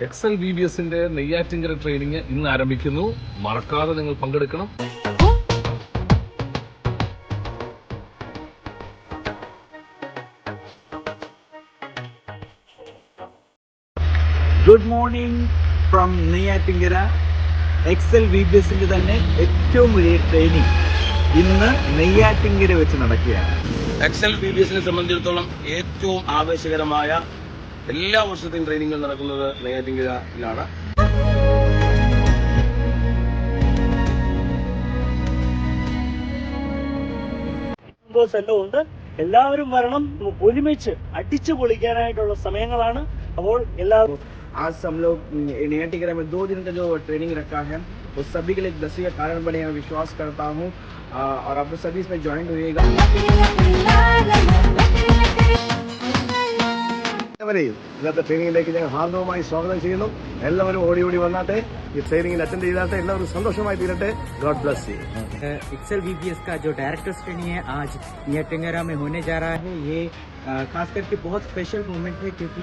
Excel VBSന്റെ Neyyattinkara training ഇന്ന് ആരംഭിക്കുന്നു. മറക്കാതെ നിങ്ങൾ പങ്കെടുക്കണം. Good morning from Neyyattinkara. Excel VBSന്റെ തന്നെ ഏറ്റവും വലിയ ട്രെയിനിങ് ഇന്ന് നെയ്യാറ്റിങ്കര വെച്ച് നടക്കുകയാണ്. എക്സൽ VBSനെ സംബന്ധിച്ചിടത്തോളം ഏറ്റവും ആവേശകരമായ എല്ലാ വർഷത്തെയും ട്രെയിനിങ്ങുകൾ നടക്കുന്നത് നെയ്യാറ്റിങ്കരയിലാണ്. എല്ലാം ഉണ്ട്. എല്ലാവരും വരണം, ഒരുമിച്ച് അടിച്ചു പൊളിക്കാനായിട്ടുള്ള സമയങ്ങളാണ്. അപ്പോൾ എല്ലാവരും आज हम लोग नेटिंगरा में 2 दिन का जो ट्रेनिंग रखा है वो सभी के लिए एक दसी का कारण बने, मैं विश्वास करता हूँ और आप लोग सभी इसमें ज्वाइन होइएगा. ഇന്നത്തെ ട്രെയിനിങ്ങിലേക്ക് ഞങ്ങൾ ഹാർദവമായി സ്വാഗതം ചെയ്യുന്നു. എല്ലാവരും ഓടി ഓടി വന്നാട്ടെ, ഈ ട്രെയിനിങ്ങിൽ അറ്റൻഡ് ചെയ്താട്ടെ, എല്ലാവരും സന്തോഷമായി തീരട്ടെ. God bless you. Excel VBS का जो डायरेक्टर्स ट्रेनिंग है आज न्याटिंगरा में होने जा रहा है, ये खास करके बहुत स्पेशल मोमेंट है क्योंकि